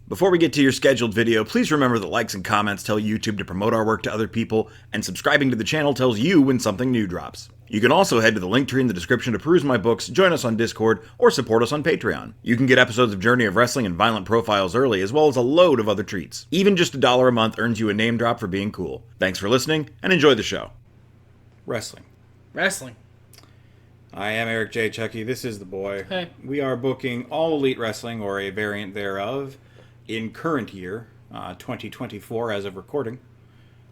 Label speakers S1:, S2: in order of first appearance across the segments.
S1: Before we get to your scheduled video, please remember that likes and comments tell YouTube to promote our work to other people, and subscribing to the channel tells you when something new drops. You can also head to the link tree in the description to peruse my books, join us on Discord, or support us on Patreon. You can get episodes of Journey of Wrestling and Violent Profiles early, as well as a load of other treats. Even just $1 a month earns you a name drop for being cool. Thanks for listening, and enjoy the show. Wrestling. I am Eric J. Chucky. This is The Boy.
S2: Hey.
S1: We are booking All Elite Wrestling, or a variant thereof, in current year, 2024 as of recording.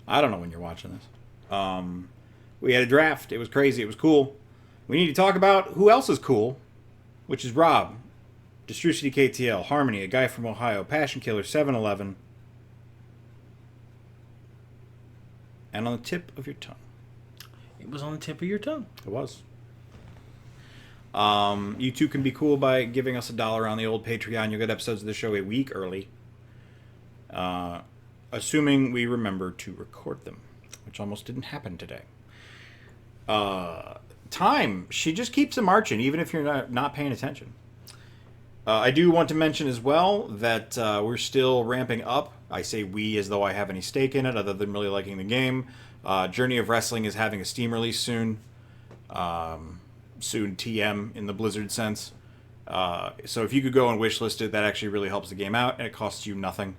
S1: I don't know when you're watching this. We had a draft. It was crazy. It was cool. We need to talk about who else is cool, which is Rob, Destrucity KTL, Harmony, a guy from Ohio, Passion Killer, 7-Eleven, and on the tip of your tongue.
S2: It was on the tip of your tongue.
S1: It was. You too can be cool by giving us $1 on the old Patreon. You'll get episodes of the show a week early. Assuming we remember to record them, which almost didn't happen today. Time. She just keeps it marching, even if you're not paying attention. I do want to mention as well that we're still ramping up. I say we as though I have any stake in it, other than really liking the game. Journey of Wrestling is having a Steam release soon. Soon TM in the Blizzard sense. So if you could go and wishlist it, that actually really helps the game out, and it costs you nothing.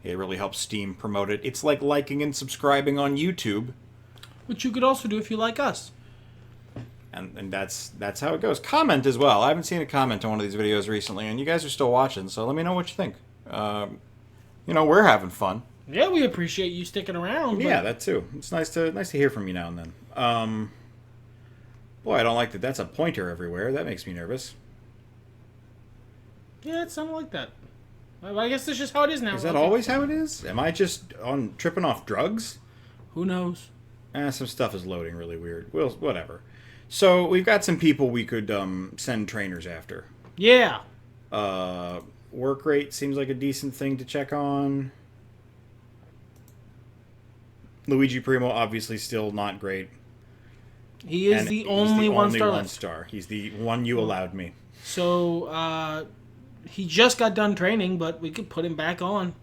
S1: It really helps Steam promote it. It's like liking and subscribing on YouTube.
S2: Which you could also do if you like us.
S1: And that's how it goes. Comment as well. I haven't seen a comment on one of these videos recently, and you guys are still watching, so let me know what you think. We're having fun.
S2: Yeah, we appreciate you sticking around.
S1: Yeah, that too. It's nice to hear from you now and then. Boy, I don't like that. That's a pointer everywhere. That makes me nervous.
S2: Yeah, it sounded like that. I guess that's just how it is now.
S1: Is that always how it is? Am I just tripping off drugs?
S2: Who knows?
S1: Some stuff is loading really weird. Well, whatever. So we've got some people we could send trainers after.
S2: Yeah.
S1: Work rate seems like a decent thing to check on. Luigi Primo, obviously still not great.
S2: He is the only one-star.
S1: He's the one you allowed me.
S2: So, he just got done training, but we could put him back on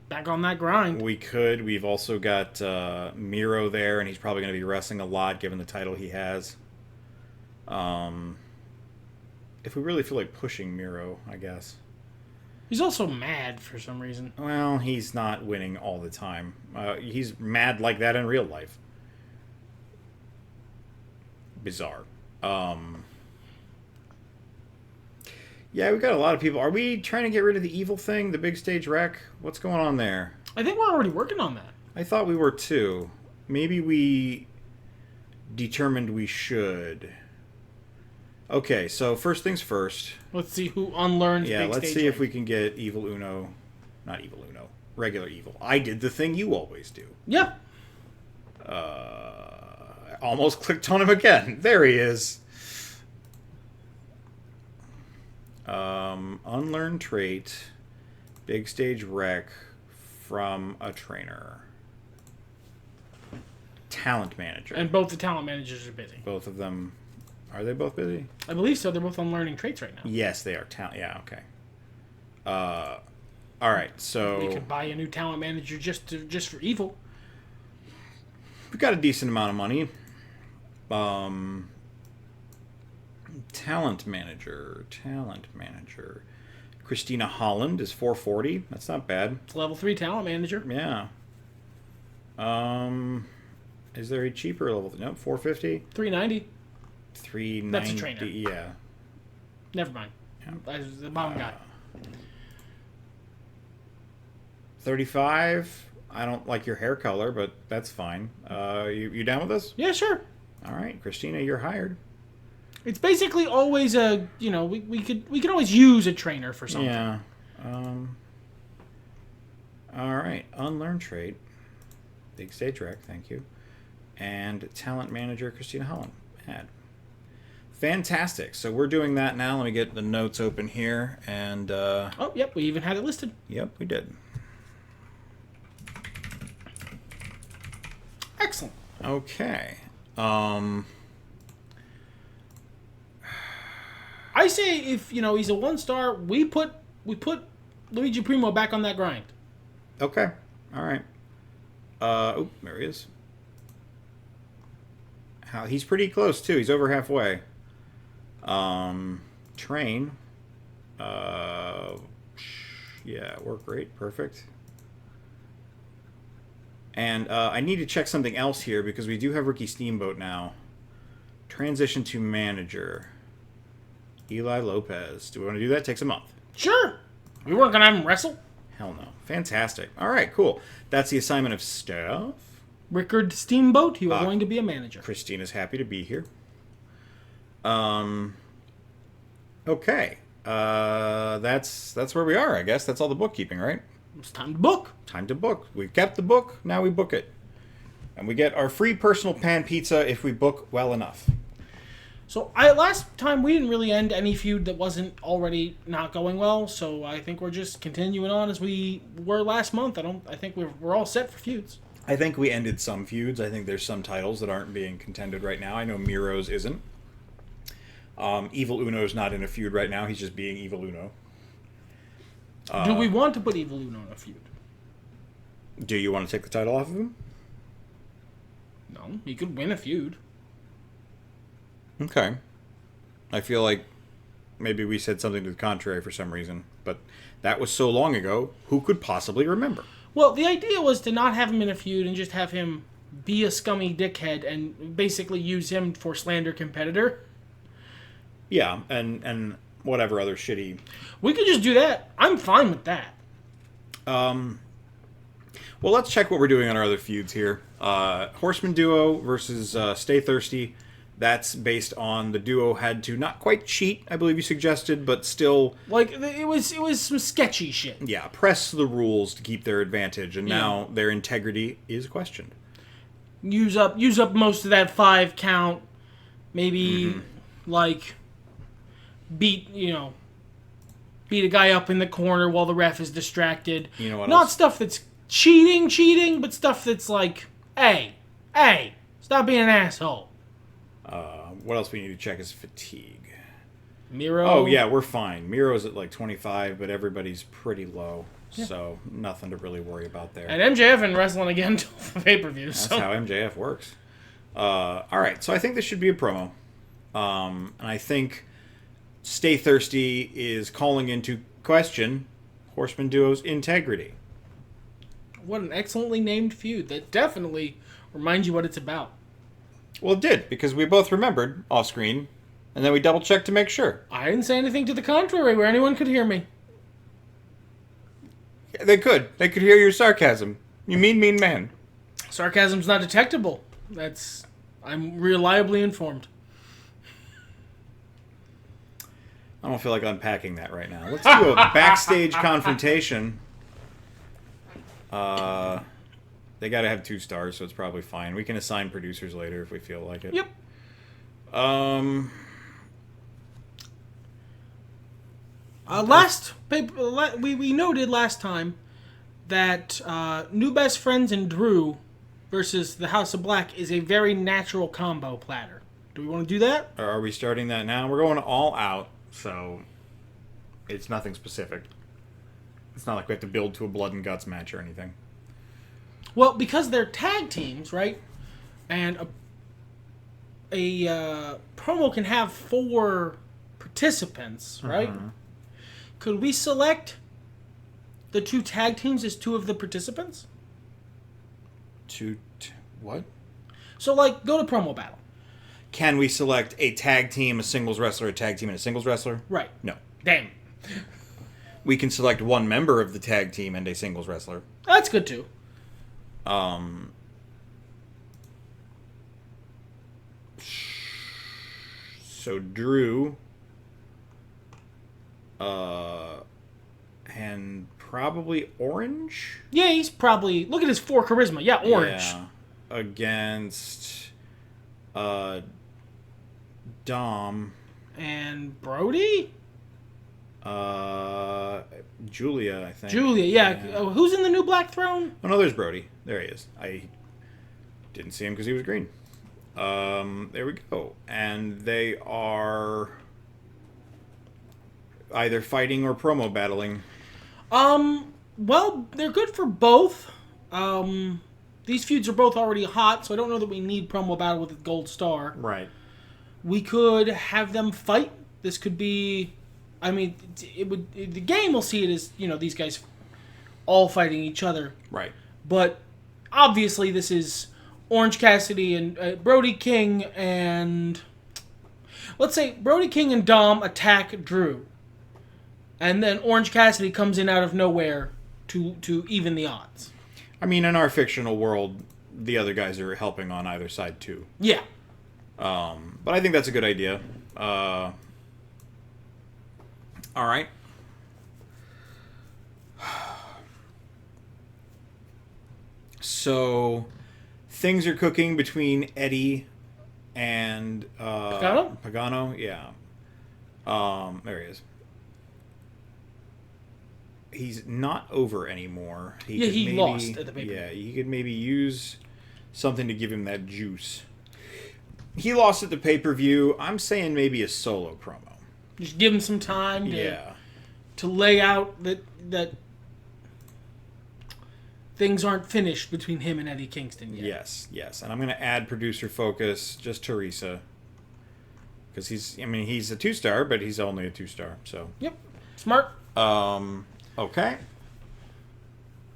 S2: that grind.
S1: We could. We've also got Miro there, and he's probably going to be wrestling a lot given the title he has. If we really feel like pushing Miro, I guess.
S2: He's also mad for some reason.
S1: Well, he's not winning all the time. He's mad like that in real life. Bizarre. Yeah, we got a lot of people. Are we trying to get rid of the evil thing, the big stage wreck? What's going on there?
S2: I think we're already working on that.
S1: I thought we were too. Maybe we determined we should. Okay, so first things first.
S2: Let's see who unlearns
S1: Yeah,
S2: big
S1: let's
S2: stage
S1: see
S2: wreck.
S1: if we can get Evil Uno. Not Evil Uno. Regular Evil. I did the thing you always do.
S2: Yeah.
S1: Almost clicked on him again. There he is. Unlearned trait. Big stage wreck from a trainer. Talent manager.
S2: And both the talent managers are busy.
S1: Both of them. Are they both busy?
S2: I believe so. They're both unlearning traits right now.
S1: Yes, they are. Yeah, okay. All right, so
S2: We could buy a new talent manager just for evil.
S1: we've got a decent amount of money. Talent manager. Christina Holland is 440. That's not bad.
S2: It's level 3 talent manager.
S1: Yeah. Is there a cheaper level? Nope, 450.
S2: 390.
S1: 390.
S2: That's a trainer.
S1: Yeah.
S2: Never mind.
S1: Yeah.
S2: That's the bottom guy.
S1: 35. I don't like your hair color, but that's fine. You down with this?
S2: Yeah, sure.
S1: All right, Christina, you're hired.
S2: It's basically always we could always use a trainer for something.
S1: Yeah. All right, unlearn trait. Big stage wreck, thank you. And talent manager Christina Holland. Fantastic. So we're doing that now. Let me get the notes open here. And
S2: Oh, yep, we even had it listed.
S1: Yep, we did.
S2: Excellent.
S1: Okay.
S2: I say if he's a 1-star, we put Luigi Primo back on that grind.
S1: Okay. All right. There he is. He's pretty close, too. He's over halfway. Train. Yeah, work rate. Perfect. And I need to check something else here because we do have Ricky Steamboat now. Transition to manager. Eli Lopez. Do we want to do that? Takes a month.
S2: Sure. We weren't going to have him wrestle.
S1: Hell no. Fantastic. All right, cool. That's the assignment of staff.
S2: Rickard Steamboat, you are going to be a manager.
S1: Christina's happy to be here. Okay. That's where we are, I guess. That's all the bookkeeping, right?
S2: It's time to book.
S1: Time to book. We've kept the book. Now we book it. And we get our free personal pan pizza if we book well enough.
S2: So last time we didn't really end any feud that wasn't already not going well. So I think we're just continuing on as we were last month. I think we're all set for feuds.
S1: I think we ended some feuds. I think there's some titles that aren't being contended right now. I know Miro's isn't. Evil Uno's not in a feud right now. He's just being Evil Uno.
S2: Do we want to put Evil Uno in a feud?
S1: Do you want to take the title off of him?
S2: No, he could win a feud.
S1: Okay. I feel like maybe we said something to the contrary for some reason, but that was so long ago, who could possibly remember?
S2: Well, the idea was to not have him in a feud and just have him be a scummy dickhead and basically use him for slander competitor.
S1: Yeah, and whatever other shitty...
S2: We could just do that. I'm fine with that.
S1: Well, let's check what we're doing on our other feuds here. Horseman Duo versus Stay Thirsty. That's based on the duo had to not quite cheat, I believe you suggested, but still...
S2: Like, it was some sketchy shit.
S1: Yeah, press the rules to keep their advantage, and now their integrity is questioned.
S2: Use up most of that 5 count. Maybe, beat a guy up in the corner while the ref is distracted.
S1: You know what
S2: Not
S1: else?
S2: stuff that's cheating, but stuff that's like, hey, stop being an asshole.
S1: What else we need to check is fatigue.
S2: Miro.
S1: Oh, yeah, we're fine. Miro's at like 25, but everybody's pretty low. Yeah. So nothing to really worry about there.
S2: And MJF and wrestling again until the pay-per-view.
S1: That's how MJF works. All right, so I think this should be a promo. And I think Stay Thirsty is calling into question Horseman Duo's integrity.
S2: What an excellently named feud. That definitely reminds you what it's about.
S1: Well, it did, because we both remembered off-screen, and then we double-checked to make sure.
S2: I didn't say anything to the contrary where anyone could hear me.
S1: Yeah, they could. They could hear your sarcasm. You mean man.
S2: Sarcasm's not detectable. I'm reliably informed.
S1: I don't feel like unpacking that right now. Let's do a backstage confrontation. They got to have 2 stars, so it's probably fine. We can assign producers later if we feel like it.
S2: Yep. We noted last time that New Best Friends and Drew versus the House of Black is a very natural combo platter. Do we want to do that?
S1: Or are we starting that now? We're going all out, so it's nothing specific. It's not like we have to build to a blood and guts match or anything.
S2: Well, because they're tag teams, right? And a promo can have 4 participants, right? Could we select the 2 tag teams as 2 of the participants?
S1: What?
S2: So, go to promo battle.
S1: Can we select a tag team, a singles wrestler, a tag team, and a singles wrestler?
S2: Right.
S1: No.
S2: Damn.
S1: We can select one member of the tag team and a singles wrestler.
S2: That's good, too.
S1: So Drew, and probably Orange?
S2: Yeah, he's probably... Look at his 4 charisma. Yeah, Orange.
S1: Yeah. Against, Dom.
S2: And Brody?
S1: Julia, I think.
S2: Julia, yeah. Who's in the new Black Throne?
S1: Oh, no, there's Brody. There he is. I didn't see him because he was green. There we go. And they are either fighting or promo battling.
S2: Well, they're good for both. These feuds are both already hot, so I don't know that we need promo battle with a gold star.
S1: Right.
S2: We could have them fight. This could be, I mean, the game will see it as, these guys all fighting each other.
S1: Right.
S2: But obviously this is Orange Cassidy and Brody King and, let's say Brody King and Dom attack Drew. And then Orange Cassidy comes in out of nowhere to even the odds.
S1: I mean, in our fictional world, the other guys are helping on either side too.
S2: Yeah.
S1: But I think that's a good idea. All right. So, things are cooking between Eddie and Pagano? Yeah. There he is. He's not over anymore.
S2: He lost at the pay-per-view.
S1: Yeah, he could maybe use something to give him that juice. He lost at the pay-per-view. I'm saying maybe a solo promo.
S2: Just give him some time to lay out that things aren't finished between him and Eddie Kingston yet.
S1: Yes. And I'm going to add producer focus, just Teresa. Because he's a 2-star, but he's only a 2-star. So.
S2: Yep. Smart.
S1: Okay.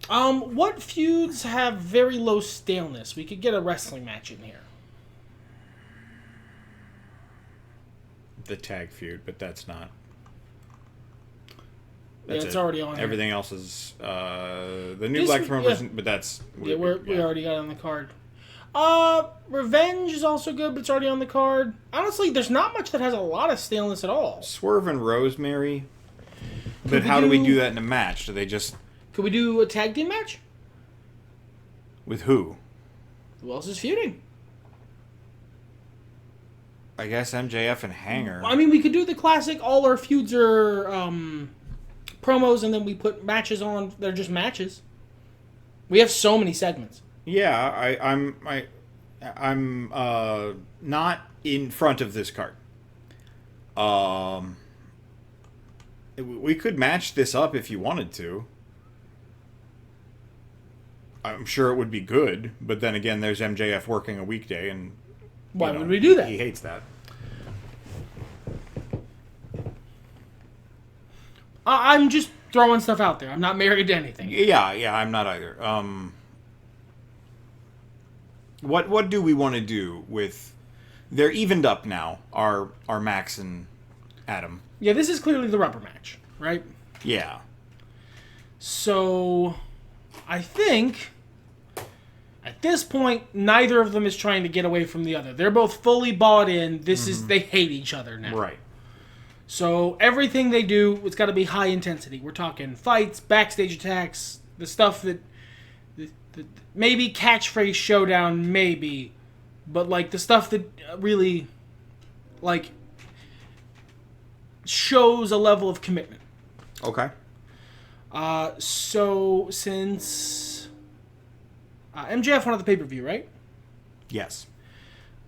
S2: What feuds have very low staleness? We could get a wrestling match in here.
S1: The tag feud, but that's not.
S2: It's already on.
S1: Everything else is the new Black Throne, but that's
S2: we already got it on the card. Revenge is also good, but it's already on the card. Honestly, there's not much that has a lot of staleness at all.
S1: Swerve and Rosemary. But how do we do that in a match? Do they just...
S2: Could we do a tag team match?
S1: With who?
S2: Who else is feuding?
S1: I guess MJF and Hanger.
S2: I mean, we could do the classic, all our feuds are promos, and then we put matches on. They're just matches. We have so many segments.
S1: Yeah, I'm not in front of this card. We could match this up if you wanted to. I'm sure it would be good, but then again, there's MJF working a weekday, and
S2: why would we do that?
S1: He hates that.
S2: I'm just throwing stuff out there. I'm not married to anything.
S1: Yeah, I'm not either. What do we want to do with? They're evened up now. Our Max and Adam.
S2: Yeah, this is clearly the rubber match, right?
S1: Yeah.
S2: So, I think at this point, neither of them is trying to get away from the other. They're both fully bought in. They hate each other now.
S1: Right.
S2: So everything they do, it's got to be high intensity. We're talking fights, backstage attacks, the stuff that maybe catchphrase showdown, maybe, but like the stuff that really like shows a level of commitment.
S1: Okay.
S2: So since MJF won at the pay-per-view, right?
S1: Yes.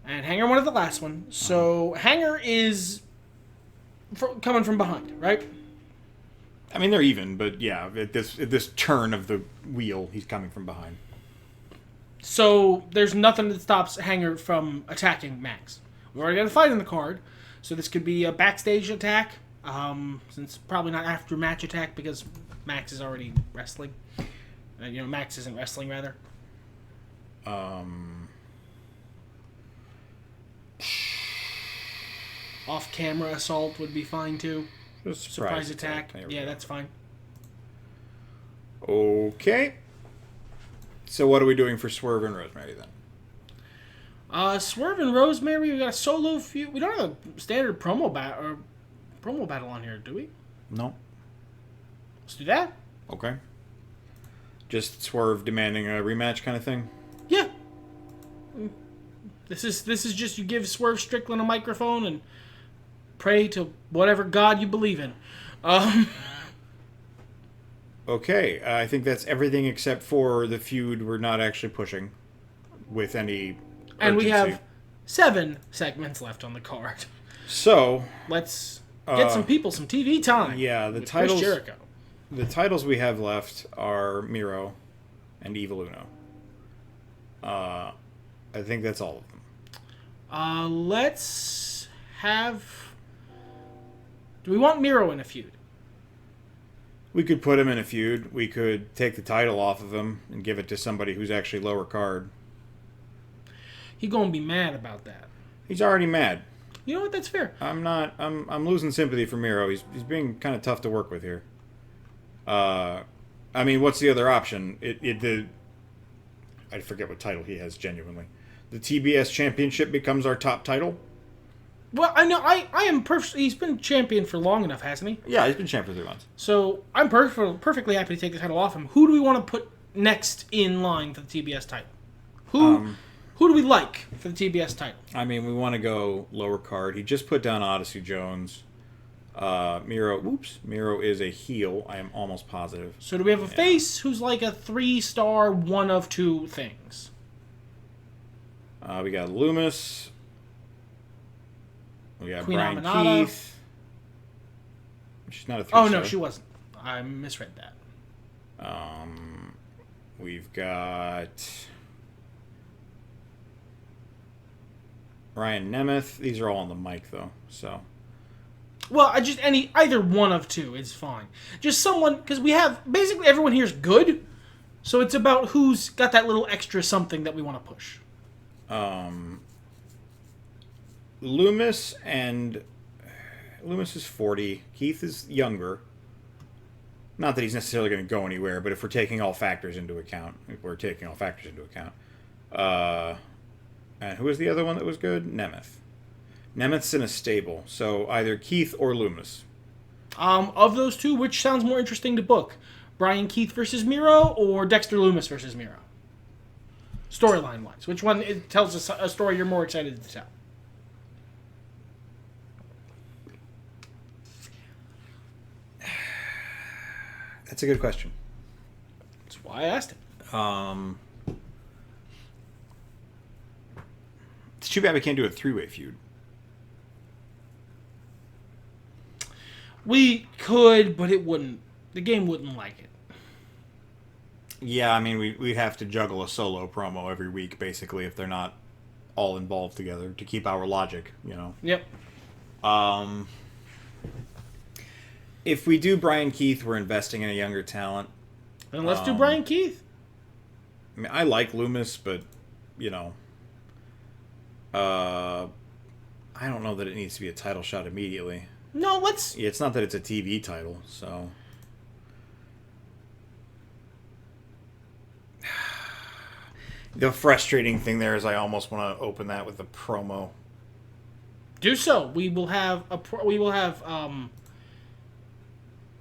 S2: And Hanger won at the last one. So Hanger is coming from behind, right?
S1: I mean, they're even, but yeah, at this turn of the wheel, he's coming from behind.
S2: So there's nothing that stops Hanger from attacking Max. We've already got a fight in the card, so this could be a backstage attack. Since probably not after match attack because Max is already wrestling. Max isn't wrestling rather. Off-camera assault would be fine too. Surprise attack. Yeah, that's fine.
S1: Okay. So what are we doing for Swerve and Rosemary then?
S2: Swerve and Rosemary, we got a solo feud. We don't have a standard promo battle on here, do we?
S1: No.
S2: Let's do that.
S1: Okay. Just Swerve demanding a rematch kind of thing?
S2: Yeah. This is just you give Swerve Strickland a microphone and pray to whatever God you believe in.
S1: Okay, I think that's everything except for the feud we're not actually pushing with any urgency.
S2: And we have 7 segments left on the card.
S1: So
S2: let's get some people some TV time.
S1: Yeah, the
S2: with
S1: titles.
S2: Chris Jericho.
S1: the titles we have left are Miro and Evil Uno. I think that's all of them.
S2: Let's have... Do we want Miro in a feud?
S1: We could put him in a feud. We could take the title off of him and give it to somebody who's actually lower card.
S2: He gonna be mad about that.
S1: He's already mad.
S2: You know what? That's fair.
S1: I'm losing sympathy for Miro. He's being kind of tough to work with here. I mean, what's the other option? I forget what title he has, genuinely. The TBS Championship becomes our top title?
S2: Well, I know. I am he's been champion for long enough, hasn't he?
S1: Yeah, he's been champion for 3 months.
S2: So I'm perfectly happy to take the title off him. Who do we want to put next in line for the TBS title? Who do we like for the TBS title?
S1: I mean, we want to go lower card. He just put down Odyssey Jones. Miro is a heel. I am almost positive.
S2: So do we have a face who's like a 3-star, one of two things?
S1: We got Loomis. We got
S2: Queen
S1: Bryan
S2: Aminata.
S1: Keith. She's not a 3-star.
S2: Oh, no, she wasn't. I misread that.
S1: We've got Ryan Nemeth. These are all on the mic, though, so...
S2: Well, either one of two is fine. Just someone, because we have, basically everyone here is good, so it's about who's got that little extra something that we want to push.
S1: Loomis is 40. Keith is younger. Not that he's necessarily going to go anywhere, but if we're taking all factors into account. And who was the other one that was good? Nemeth. Nemeth's in a stable, so either Keith or Loomis.
S2: Of those two, which sounds more interesting to book? Bryan Keith versus Miro or Dexter Loomis versus Miro? Storyline-wise. Which one tells us a story you're more excited to tell?
S1: That's a good question.
S2: That's why I asked it.
S1: It's too bad we can't do a 3-way feud.
S2: We could, but it wouldn't. The game wouldn't like it.
S1: Yeah, I mean, we'd have to juggle a solo promo every week, basically, if they're not all involved together, to keep our logic, you know.
S2: Yep.
S1: If we do Bryan Keith, we're investing in a younger talent.
S2: Then let's do Bryan Keith.
S1: I mean, I like Loomis, but, you know... I don't know that it needs to be a title shot immediately.
S2: No, let's...
S1: Yeah, it's not that it's a TV title, so... The frustrating thing there is I almost want to open that with a promo.
S2: Do so. We will have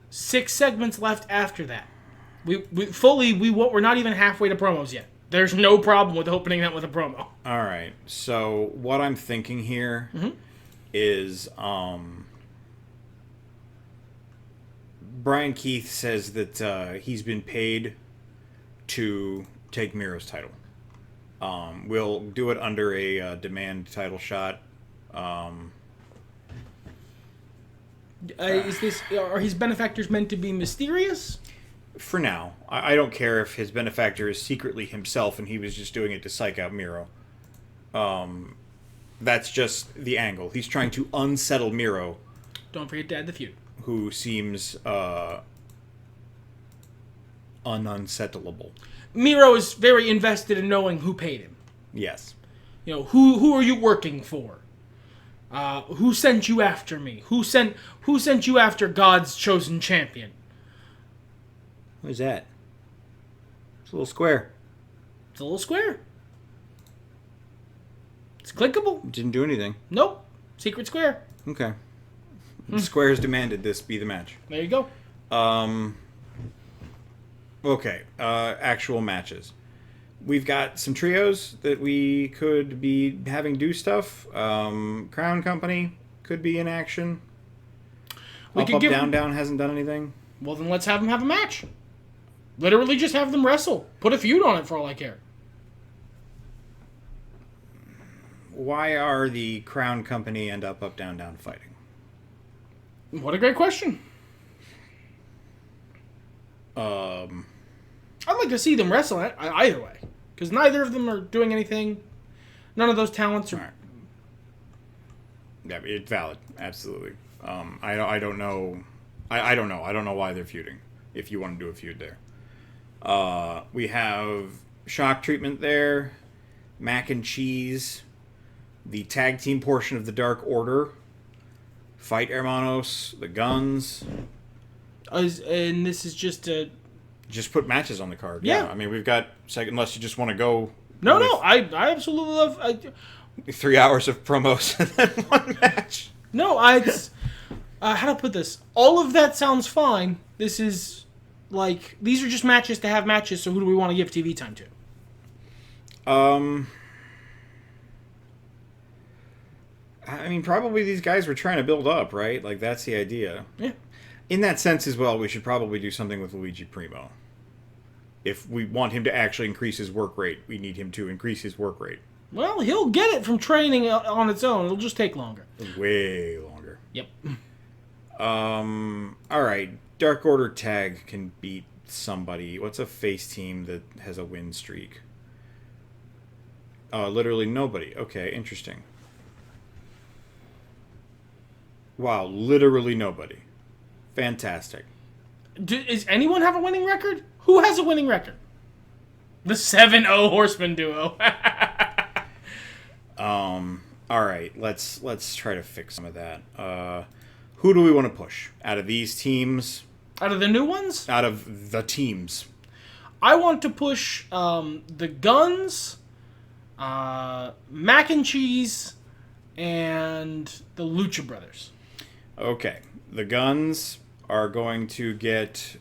S2: 6 segments left after that. We're not even halfway to promos yet. There's no problem with opening that with a promo.
S1: All right. So what I'm thinking here is Bryan Keith says that he's been paid to take Miro's title. We'll do it under a demand title shot.
S2: Are his benefactors meant to be mysterious?
S1: For now. I don't care if his benefactor is secretly himself and he was just doing it to psych out Miro. That's just the angle. He's trying to unsettle Miro.
S2: Don't forget to add the feud.
S1: Who seems unsettlable.
S2: Miro is very invested in knowing who paid him.
S1: Yes.
S2: You know, who are you working for? Who sent you after me? Who sent you after God's chosen champion?
S1: What is that? It's a little square.
S2: It's a little square. It's clickable.
S1: Didn't do anything.
S2: Nope. Secret square.
S1: Okay. The square has demanded this be the match.
S2: There you go.
S1: Okay. Actual matches. We've got some trios that we could be having do stuff. Crown Company could be in action. Up, down, down hasn't done anything.
S2: Well, then let's have them have a match. Literally just have them wrestle. Put a feud on it for all I care.
S1: Why are the Crown Company and Up, Down, Down fighting?
S2: What a great question. I'd like to see them wrestle either way, because neither of them are doing anything. None of those talents are.
S1: All right. Yeah, it's valid. Absolutely. I don't know. I don't know. I don't know why they're feuding. If you want to do a feud there, we have Shock Treatment there, Mac and Cheese, the tag team portion of the Dark Order, Fight Hermanos, the Guns.
S2: And this is just a.
S1: Just put matches on the card.
S2: Yeah.
S1: I mean, we've got unless you just want to go.
S2: No. I absolutely love.
S1: 3 hours of promos and then one match.
S2: No, how to put this? All of that sounds fine. This is like these are just matches to have matches. So who do we want to give TV time to?
S1: I mean, probably these guys were trying to build up, right? Like that's the idea.
S2: Yeah.
S1: In that sense as well, we should probably do something with Luigi Primo. If we want him to actually increase his work rate, we need him to increase his work rate.
S2: Well, he'll get it from training on its own. It'll just take longer.
S1: Way longer.
S2: Yep.
S1: All right. Dark Order Tag can beat somebody. What's a face team that has a win streak? Literally nobody. Okay, interesting. Wow, literally nobody. Fantastic.
S2: Does anyone have a winning record? Who has a winning record? The 7-0 Horseman duo.
S1: All right, let's try to fix some of that. Who do we want to push out of these teams?
S2: Out of the new ones?
S1: Out of the teams.
S2: I want to push the Guns, Mac and Cheese, and the Lucha Brothers.
S1: Okay, the Guns are going to get...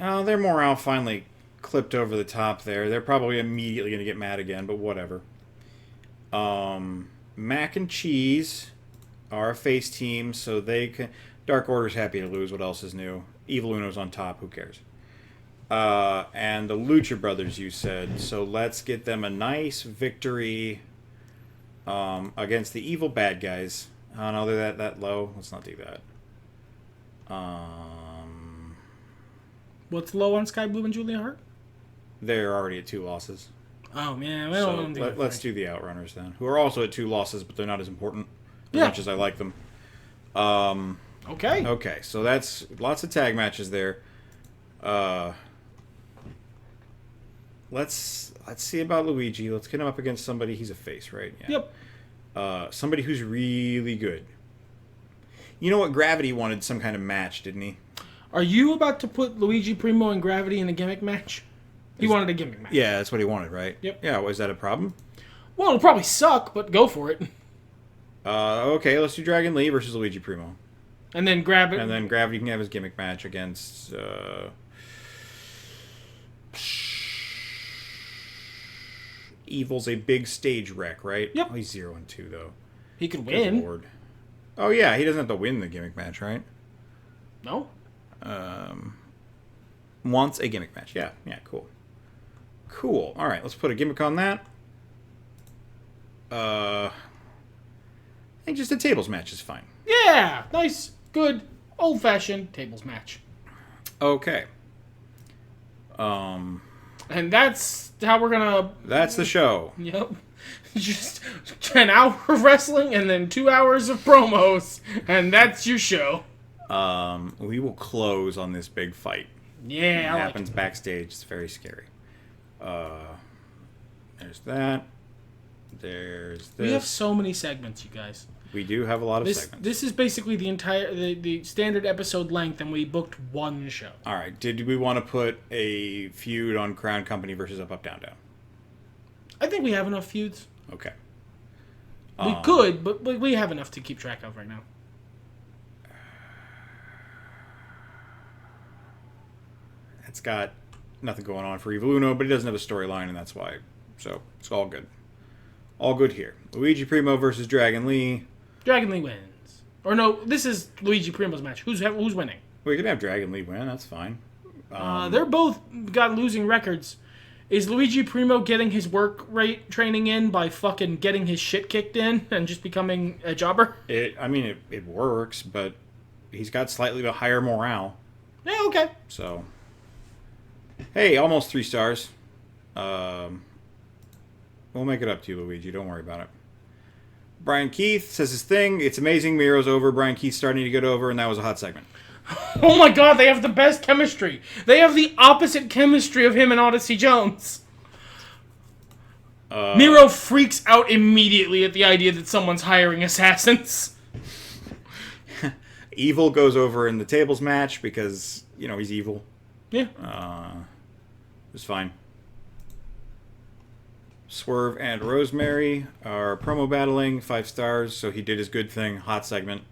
S1: Oh, their morale finally clipped over the top there. They're probably immediately going to get mad again, but whatever. Mac and Cheese are a face team, so they can... Dark Order's happy to lose. What else is new? Evil Uno's on top. Who cares? And the Lucha Brothers, you said. So let's get them a nice victory against the evil bad guys. Oh, no, they're that low. Let's not do that.
S2: What's low on Sky Blue and Julia Hart?
S1: They're already at 2 losses.
S2: Oh, man. We don't want to do that.
S1: Let's do the Outrunners then, who are also at 2 losses, but they're not as important as
S2: Yeah.
S1: much as I like them.
S2: Okay.
S1: Okay, so that's lots of tag matches there. Let's see about Luigi. Let's get him up against somebody. He's a face, right? Yeah.
S2: Yep.
S1: Somebody who's really good. You know what? Gravity wanted some kind of match, didn't he?
S2: Are you about to put Luigi Primo and Gravity in a gimmick match? He wanted a gimmick match.
S1: Yeah, that's what he wanted, right?
S2: Yep.
S1: Yeah, was that a problem?
S2: Well, it'll probably suck, but go for it.
S1: Okay, let's do Dragon Lee versus Luigi Primo.
S2: And then grab it.
S1: And then Gravity can have his gimmick match against... Evil's a big stage wreck, right?
S2: Yep.
S1: Oh, he's 0-2, though.
S2: He could
S1: Good
S2: win.
S1: Lord. Oh, yeah, he doesn't have to win the gimmick match, right?
S2: No?
S1: Wants a gimmick match. Yeah, cool. Cool. All right, let's put a gimmick on that. I think just a tables match is fine.
S2: Yeah! Nice, good, old-fashioned tables match.
S1: Okay.
S2: And that's how we're gonna...
S1: That's the show.
S2: Yep. Just an hour of wrestling and then 2 hours of promos. And that's your show.
S1: We will close on this big fight.
S2: Yeah,
S1: It
S2: I like
S1: happens
S2: it.
S1: backstage. It's very scary. There's that. There's this.
S2: We have so many segments, you guys.
S1: We do have a lot of segments.
S2: This is basically the entire the standard episode length, and we booked one show.
S1: All right. Did we want to put a feud on Crown Company versus Up, Down, Down?
S2: I think we have enough feuds.
S1: Okay.
S2: We could, but we have enough to keep track of right now.
S1: It's got nothing going on for Evil Uno, but he doesn't have a storyline, and that's why. So it's all good. All good here. Luigi Primo versus Dragon Lee.
S2: Dragon Lee wins. Or no, this is Luigi Primo's match. Who's winning?
S1: We can have Dragon Lee win. That's fine.
S2: They're both got losing records. Is Luigi Primo getting his work rate training in by fucking getting his shit kicked in and just becoming a jobber?
S1: It works, but he's got slightly higher morale.
S2: Yeah, okay.
S1: So, hey, almost 3 stars. We'll make it up to you, Luigi. Don't worry about it. Bryan Keith says his thing. It's amazing. Miro's over. Bryan Keith's starting to get over, and that was a hot segment.
S2: Oh my god, they have the best chemistry. They have the opposite chemistry of him and Odyssey Jones. Miro freaks out immediately at the idea that someone's hiring assassins.
S1: Evil goes over in the tables match because, he's evil.
S2: Yeah.
S1: It was fine. Swerve and Rosemary are promo battling, 5 stars, so he did his good thing. Hot segment.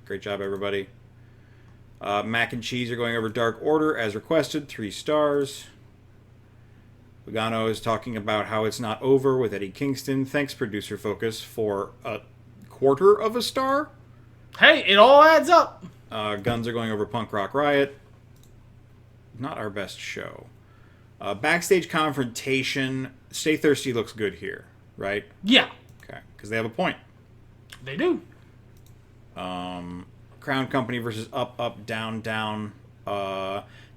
S1: Great job, everybody. Mac and Cheese are going over Dark Order as requested, 3 stars. Pagano is talking about how it's not over with Eddie Kingston. Thanks, Producer Focus, for a 1/4 of a star.
S2: Hey, it all adds up.
S1: Guns are going over Punk Rock Riot. Not our best show. Backstage confrontation. Stay Thirsty looks good here, right?
S2: Yeah.
S1: Okay, because they have a point.
S2: They do.
S1: Crown Company versus Up, Down, Down.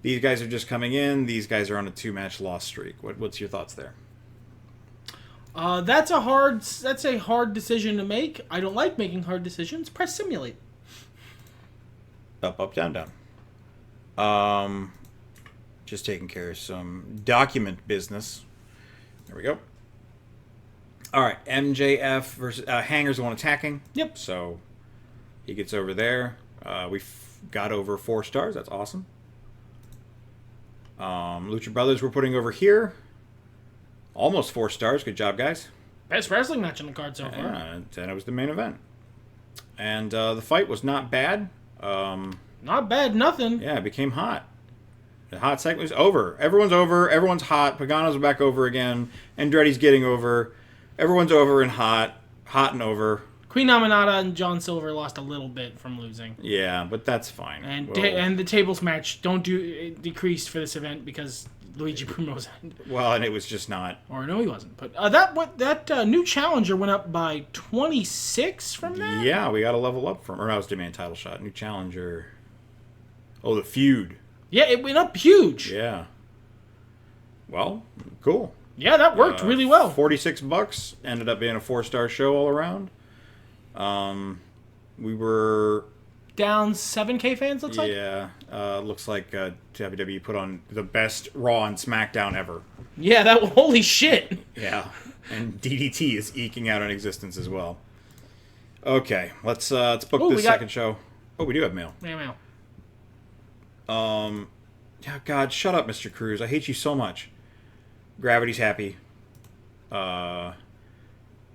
S1: These guys are just coming in. These guys are on a 2-match loss streak. What's your thoughts there?
S2: That's a hard decision to make. I don't like making hard decisions. Press simulate.
S1: Up, Down, Down. Just taking care of some document business. There we go. All right, MJF versus Hanger's the one attacking.
S2: Yep.
S1: So he gets over there. We've got over 4 stars. That's awesome. Lucha Brothers we're putting over here. Almost 4 stars. Good job, guys.
S2: Best wrestling match on the card so far.
S1: Yeah, and it was the main event. And the fight was not bad.
S2: Not bad, nothing.
S1: Yeah, it became hot. The hot segment was over. Everyone's over. Everyone's hot. Pagano's back over again. Andretti's getting over. Everyone's over and hot. Hot and over.
S2: Queen Aminata and John Silver lost a little bit from losing.
S1: Yeah, but that's fine.
S2: And and the tables match decreased for this event because Luigi Primo's.
S1: Well, and it was just not.
S2: Or no, he wasn't. But that new challenger went up by 26 from that.
S1: Yeah, we got a level up from. Or that was demand title shot. New challenger. Oh, the feud.
S2: Yeah, it went up huge.
S1: Yeah. Well, cool.
S2: Yeah, that worked really well.
S1: $46 ended up being a 4-star show all around. We were
S2: down 7K fans. Looks like.
S1: Yeah, looks like WWE put on the best Raw and SmackDown ever.
S2: Yeah, that holy shit.
S1: Yeah, and DDT is eking out an existence as well. Okay, let's book this second show. Oh, we do have mail.
S2: Yeah, mail.
S1: Yeah, God, shut up, Mr. Cruz. I hate you so much. Gravity's happy.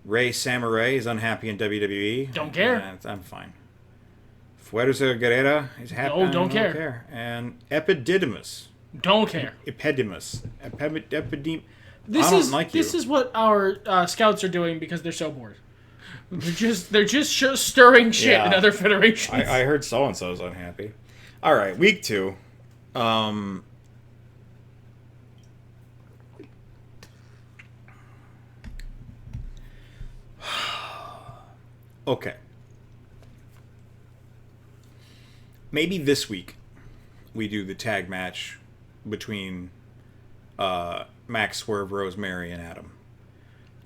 S1: Rey Samurai is unhappy in WWE.
S2: Don't care.
S1: I'm fine. Fuerza Guerrera is happy.
S2: Oh, don't care.
S1: And Epididymus.
S2: Don't care.
S1: Epididymus.
S2: This is what our scouts are doing because they're so bored. They're just stirring shit in other federations.
S1: I heard so-and-so's unhappy. All right, week 2. Okay. Maybe this week we do the tag match between Max, Swerve, Rosemary, and Adam.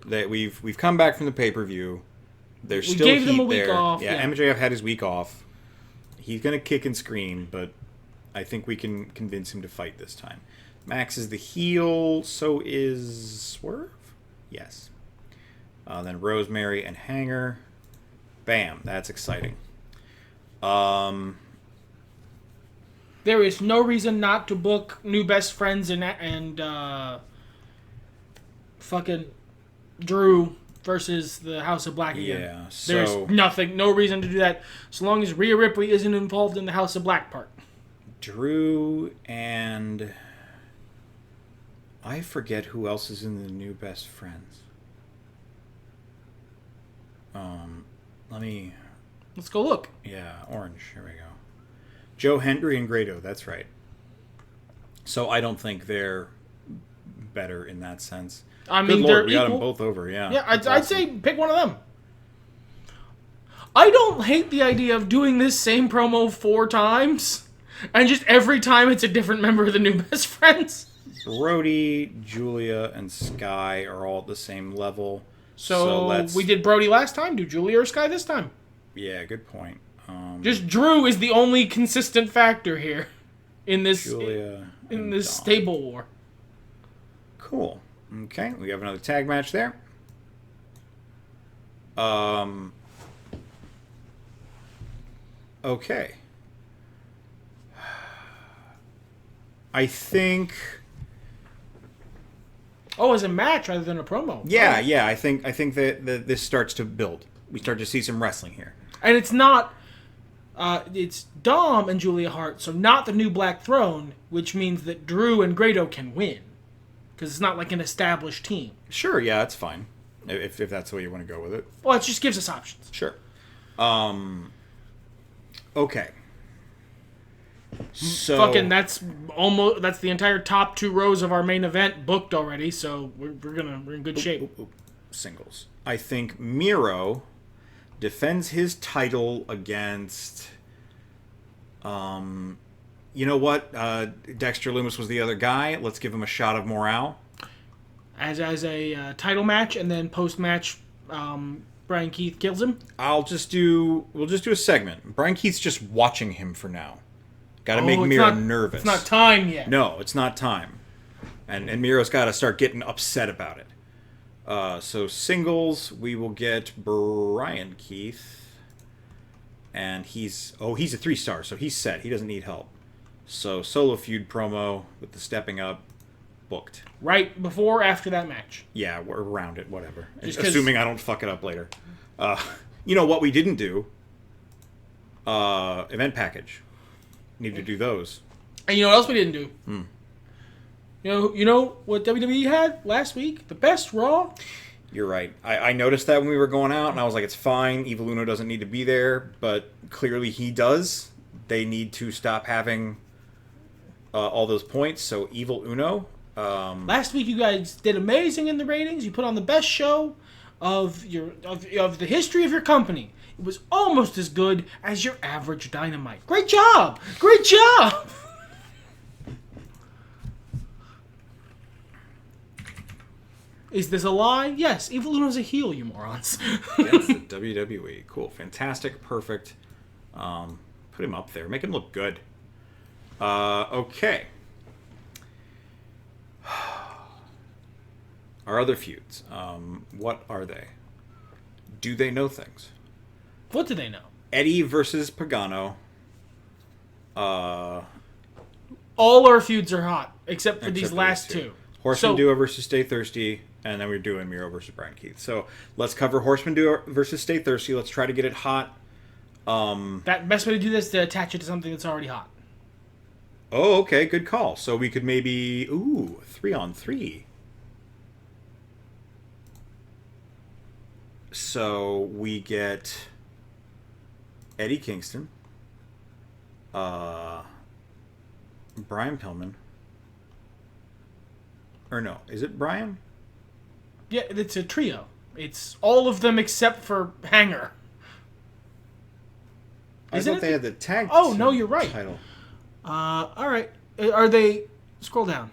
S1: That we've come back from the pay-per-view. There's still heat there. We gave them a week off. Yeah, MJF had his week off. He's going to kick and scream, but I think we can convince him to fight this time. Max is the heel, so is Swerve? Yes. Then Rosemary and Hanger. Bam, that's exciting.
S2: There is no reason not to book new best friends and fucking Drew versus the House of Black again.
S1: Yeah, so
S2: there's no reason to do that, so long as Rhea Ripley isn't involved in the House of Black part.
S1: Drew and I forget who else is in the new best friends.
S2: Let's go look.
S1: Yeah, orange. Here we go. Joe Hendry and Grado. That's right. So I don't think they're better in that sense.
S2: I mean, they're
S1: we
S2: equal.
S1: got them both over. Yeah.
S2: Yeah, I'd say pick one of them. I don't hate the idea of doing this same promo 4 times, and just every time it's a different member of the new best friends.
S1: Brody, Julia, and Sky are all at the same level.
S2: So we did Brody last time. Do Julia or Sky this time?
S1: Yeah, good point.
S2: Just Drew is the only consistent factor here in this
S1: Julia
S2: in this stable war.
S1: Cool. Okay, we have another tag match there. Okay. I think.
S2: Oh, as a match rather than a promo.
S1: Yeah,
S2: oh.
S1: yeah. I think that this starts to build. We start to see some wrestling here.
S2: And it's not. It's Dom and Julia Hart, so not the new Black Throne, which means that Drew and Grado can win. Because it's not like an established team.
S1: Sure, yeah, that's fine. If that's the way you want to go with it.
S2: Well, it just gives us options.
S1: Sure. Okay. So
S2: Fucking that's the entire top 2 rows of our main event booked already, so we're in good shape.
S1: Singles. I think Miro defends his title against you know what? Dexter Lumis was the other guy. Let's give him a shot of morale.
S2: As a title match, and then post-match, Bryan Keith kills him.
S1: We'll just do a segment. Bryan Keith's just watching him for now. Got to make Miro nervous.
S2: It's not time yet.
S1: No, it's not time. And Miro's got to start getting upset about it. So singles, we will get Bryan Keith. And he's a 3-star, so he's set. He doesn't need help. So solo feud promo with the stepping up, booked.
S2: Right before or after that match?
S1: Yeah, we're around it, whatever.
S2: Assuming
S1: I don't fuck it up later. You know what we didn't do? Event package. Need to do those.
S2: And you know what else we didn't do? You know what WWE had last week? The best Raw?
S1: You're right. I noticed that when we were going out, and I was like, it's fine. Evil Uno doesn't need to be there, but clearly he does. They need to stop having all those points, so Evil Uno.
S2: Last week you guys did amazing in the ratings. You put on the best show of the history of your company. It was almost as good as your average Dynamite. Great job! Great job! Is this a lie? Yes, Evil Uno's a heel, you morons.
S1: Against the WWE. Cool. Fantastic. Perfect. Put him up there. Make him look good. Okay. Our other feuds. What are they? Do they know things?
S2: What do they know?
S1: Eddie versus Pagano.
S2: All our feuds are hot, except for these last two.
S1: Horseman Duo versus Stay Thirsty, and then we're doing Miro versus Bryan Keith. So let's cover Horseman Duo versus Stay Thirsty. Let's try to get it hot.
S2: That best way to do this is to attach it to something that's already hot.
S1: Oh, okay, good call. So we could maybe 3-on-3. So we get Eddie Kingston, Brian Pillman. Or no, is it Brian?
S2: Yeah, it's a trio. It's all of them except for Hanger.
S1: I thought they had the tag.
S2: Oh no, you're right.
S1: Title.
S2: All right. Are they? Scroll down.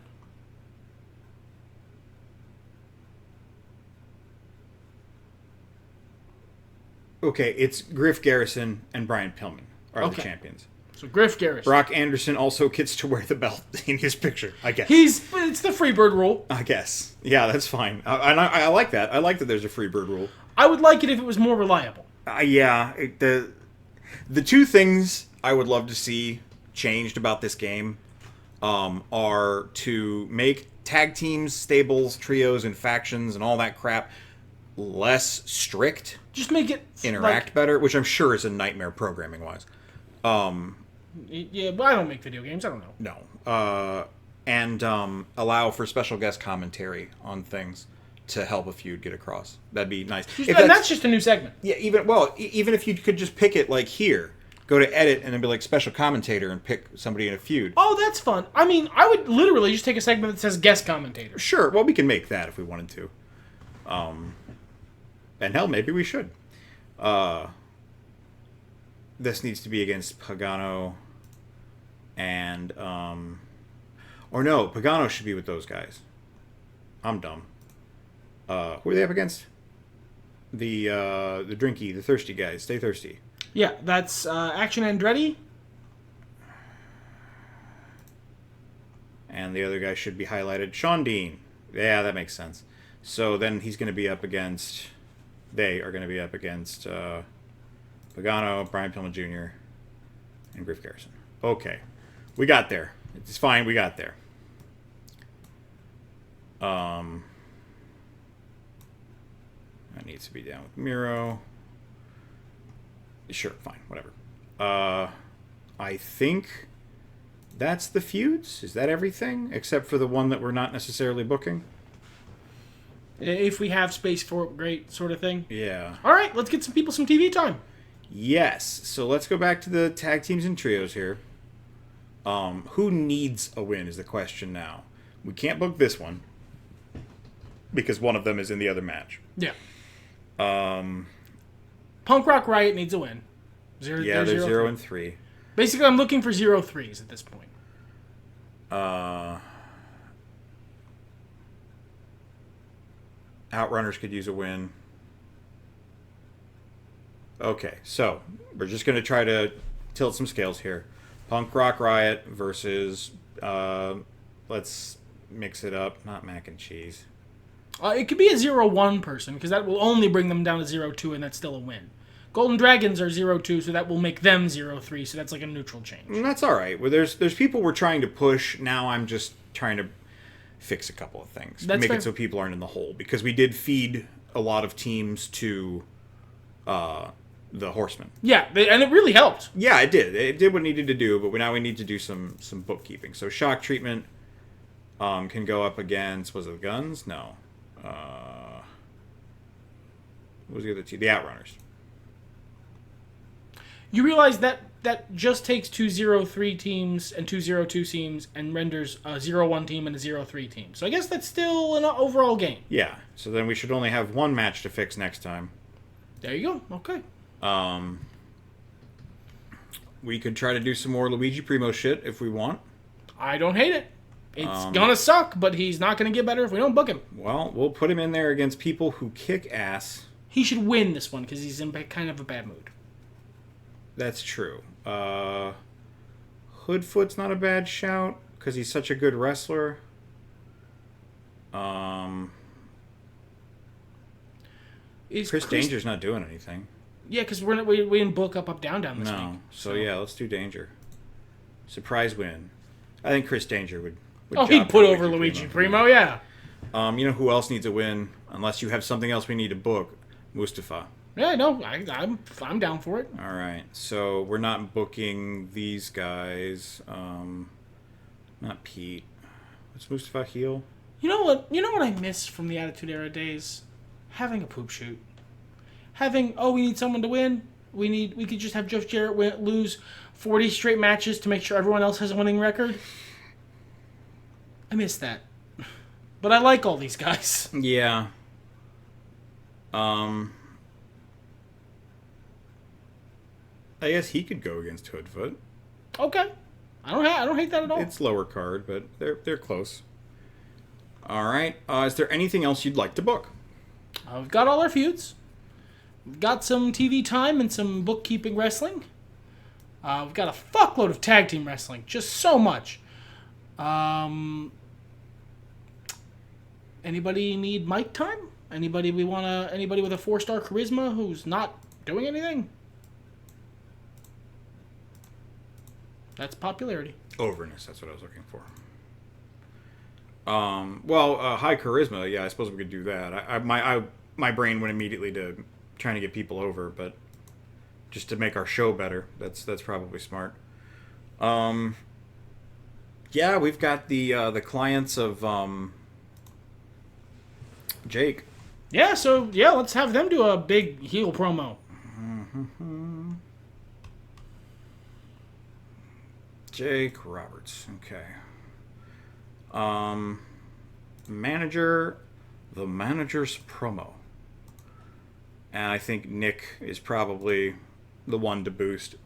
S1: Okay, it's Griff Garrison and Brian Pillman are the champions.
S2: So Griff Garrison.
S1: Brock Anderson also gets to wear the belt in his picture, I guess.
S2: It's the Freebird rule.
S1: I guess. Yeah, that's fine. I like that. I like that there's a Freebird rule.
S2: I would like it if it was more reliable.
S1: The two things I would love to see changed about this game are to make tag teams, stables, trios, and factions and all that crap less strict.
S2: Just make it
S1: interact better, which I'm sure is a nightmare programming wise.
S2: Yeah, but I don't make video games. I don't know.
S1: No. And allow for special guest commentary on things to help a feud get across. That'd be nice.
S2: That's just a new segment.
S1: Yeah, even if you could just pick it like here, go to edit and then be like special commentator and pick somebody in a feud.
S2: Oh, that's fun. I mean, I would literally just take a segment that says guest commentator.
S1: Sure. Well, we can make that if we wanted to. And hell, maybe we should. this needs to be against Pagano and or no, Pagano should be with those guys. I'm dumb. Who are they up against? The drinky, the thirsty guys. Stay thirsty.
S2: Yeah, that's Action Andretti.
S1: And the other guy should be highlighted. Shawn Dean. Yeah, that makes sense. So then he's going to be up against... They are going to be up against Pagano, Brian Pillman Jr., and Griff Garrison. Okay. We got there. It's fine. We got there. That needs to be down with Miro. Sure, fine. Whatever. I think... That's the feuds? Is that everything? Except for the one that we're not necessarily booking?
S2: If we have space for it, great, sort of thing.
S1: Yeah.
S2: All right, let's get some people some TV time.
S1: Yes. So let's go back to the tag teams and trios here. Who needs a win is the question now. We can't book this one because one of them is in the other match.
S2: Yeah. Punk Rock Riot needs a win.
S1: They're 0-3.
S2: Basically, I'm looking for 0-3s at this point.
S1: Outrunners could use a win. Okay, so we're just going to try to tilt some scales here. Punk Rock Riot versus, let's mix it up, not mac and cheese.
S2: It could be a 0-1 person, because that will only bring them down to 0-2, and that's still a win. Golden Dragons are 0-2, so that will make them 0-3, so that's like a neutral change.
S1: That's all right. Well, there's people we're trying to push. Now I'm just trying to fix a couple of things.
S2: That's
S1: make
S2: fair.
S1: it so people aren't in the hole. Because we did feed a lot of teams to the Horsemen.
S2: Yeah, and it really helped.
S1: Yeah, it did. It did what it needed to do, but now we need to do some bookkeeping. So Shock Treatment can go up against, was it the Guns? No. What was the other team? The Outrunners.
S2: You realize that just takes two 0-3 teams and two 0-2 teams and renders a 0-1 team and a 0-3 team. So I guess that's still an overall game.
S1: Yeah, so then we should only have one match to fix next time.
S2: There you go. Okay.
S1: We could try to do some more Luigi Primo shit if we want.
S2: I don't hate it. It's gonna suck, but he's not gonna get better if we don't book him.
S1: Well, we'll put him in there against people who kick ass.
S2: He should win this one because he's in kind of a bad mood.
S1: That's true. Hoodfoot's not a bad shout because he's such a good wrestler. Chris Danger's not doing anything.
S2: Yeah, because we didn't book up, down this week.
S1: No. So yeah, let's do Danger. Surprise win. I think Chris Danger would
S2: he'd put over Luigi Primo, yeah.
S1: You know who else needs a win? Unless you have something else we need to book. Mustafa.
S2: Yeah, no, I'm down for it.
S1: All right, so we're not booking these guys. Not Pete. What's Mustafa heel?
S2: You know what I miss from the Attitude Era days? Having a poop shoot. We need someone to win. We could just have Jeff Jarrett lose 40 straight matches to make sure everyone else has a winning record. I miss that. But I like all these guys.
S1: Yeah. I guess he could go against Hoodfoot.
S2: Okay. I don't hate that at all.
S1: It's lower card, but they're close. All right. Is there anything else you'd like to book?
S2: We've got all our feuds. We've got some TV time and some bookkeeping wrestling. We've got a fuckload of tag team wrestling. Just so much. Anybody need mic time? Anybody with a 4-star charisma who's not doing anything? That's popularity.
S1: Overness, that's what I was looking for. High charisma, yeah, I suppose we could do that. My brain went immediately to trying to get people over, but just to make our show better, that's probably smart. Yeah, we've got the clients of Jake.
S2: Yeah, so let's have them do a big heel promo.
S1: Mm-hmm. Jake Roberts. Okay. The manager's promo. And I think Nick is probably the one to boost.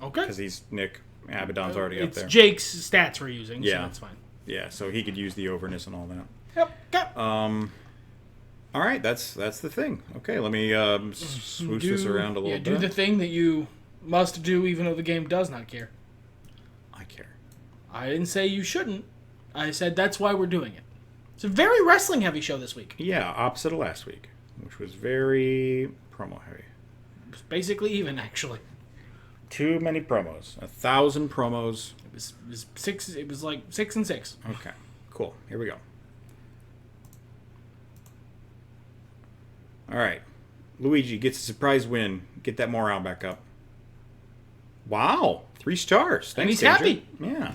S2: Okay.
S1: Because he's Nick. Abaddon's already up
S2: It's
S1: there.
S2: Jake's stats we're using, so
S1: Yeah.
S2: that's fine.
S1: Yeah, so he could use the overness and all that.
S2: Yep. Okay.
S1: All right, that's the thing. Okay, let me swoosh this around a little bit.
S2: Do the thing that you must do even though the game does not care.
S1: I care.
S2: I didn't say you shouldn't. I said that's why we're doing it. It's a very wrestling-heavy show this week.
S1: Yeah, opposite of last week, which was very promo-heavy.
S2: It's basically even, actually.
S1: Too many promos. 1,000 promos.
S2: It was six. It was like 6 and 6.
S1: Okay, cool. Here we go. All right. Luigi gets a surprise win. Get that morale back up. Wow. 3 stars. Thanks,
S2: And he's
S1: Danger.
S2: happy.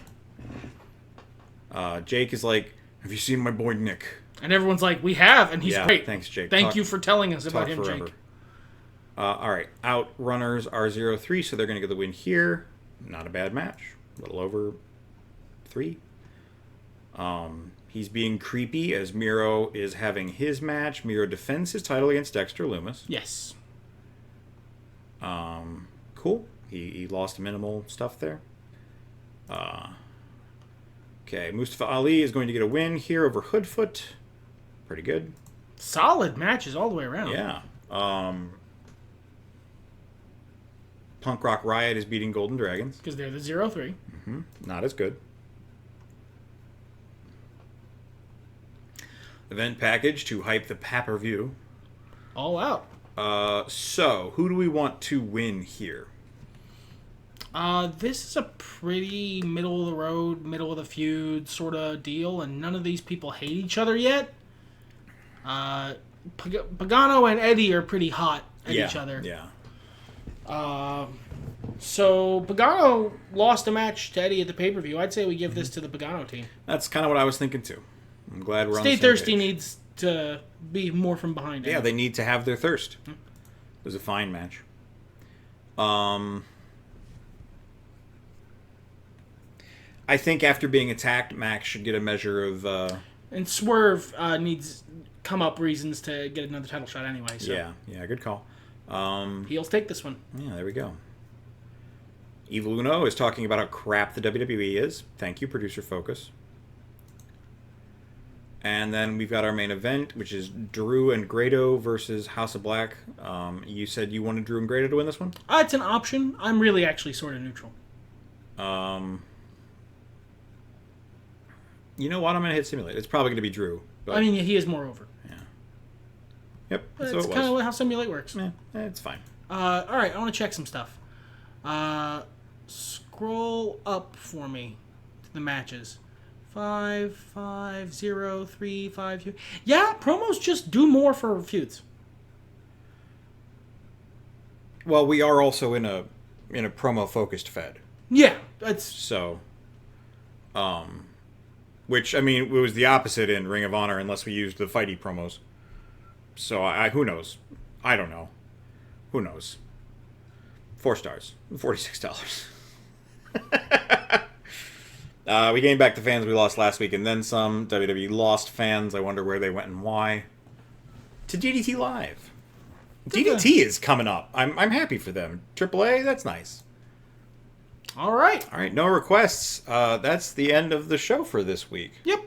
S1: Yeah. Jake is like, have you seen my boy Nick?
S2: And everyone's like, we have, and he's
S1: Yeah,
S2: great.
S1: thanks, Jake.
S2: Thank you for telling us about him,
S1: forever.
S2: Jake.
S1: All right. Outrunners are 0-3, so they're going to get the win here. Not a bad match. A little over 3. He's being creepy as Miro is having his match. Miro defends his title against Dexter Lumis.
S2: Yes.
S1: Cool. He lost minimal stuff there. Okay, Mustafa Ali is going to get a win here over Hoodfoot. Pretty good.
S2: Solid matches all the way around.
S1: Yeah. Punk Rock Riot is beating Golden Dragons.
S2: Because they're the 0-3.
S1: Not as good. Event package to hype the pay-per-view.
S2: All out.
S1: So, who do we want to win here?
S2: This is a pretty middle of the road, middle of the feud sort of deal, and none of these people hate each other yet. Pagano and Eddie are pretty hot at each other.
S1: Yeah.
S2: So Pagano lost a match to Eddie at the pay-per-view. I'd say we give this to the Pagano team.
S1: That's kind of what I was thinking too. I'm glad we're on
S2: Stay
S1: the same
S2: Thirsty
S1: page.
S2: needs to be more from behind.
S1: Yeah, they need to have their thirst. It was a fine match. I think after being attacked, Max should get a measure of...
S2: And Swerve needs come-up reasons to get another title shot anyway. So.
S1: Yeah, good call.
S2: Heels take this one.
S1: Yeah, there we go. Evil Uno is talking about how crap the WWE is. Thank you, Producer Focus. And then we've got our main event, which is Drew and Grado versus House of Black. You said you wanted Drew and Grado to win this one?
S2: It's an option. I'm really actually sort of neutral.
S1: You know what? I'm going to hit Simulate. It's probably going to be Drew. But,
S2: I mean, he is more over.
S1: Yeah. Yep,
S2: But
S1: so
S2: it's
S1: it was.
S2: kind of how Simulate works.
S1: It's fine.
S2: All right, I want to check some stuff. Scroll up for me to the matches. 5, 5, 0, 3, 5, 2. Yeah, promos just do more for feuds.
S1: Well, we are also in a promo-focused fed.
S2: Yeah, that's...
S1: So, which, I mean, it was the opposite in Ring of Honor unless we used the fighty promos. So, who knows? I don't know. Who knows? 4 stars. $46. We gained back the fans we lost last week and then some. WWE lost fans. I wonder where they went and why. To DDT Live. DDT is coming up. I'm happy for them. AAA, that's nice.
S2: All right.
S1: All right, no requests. That's the end of the show for this week.
S2: Yep.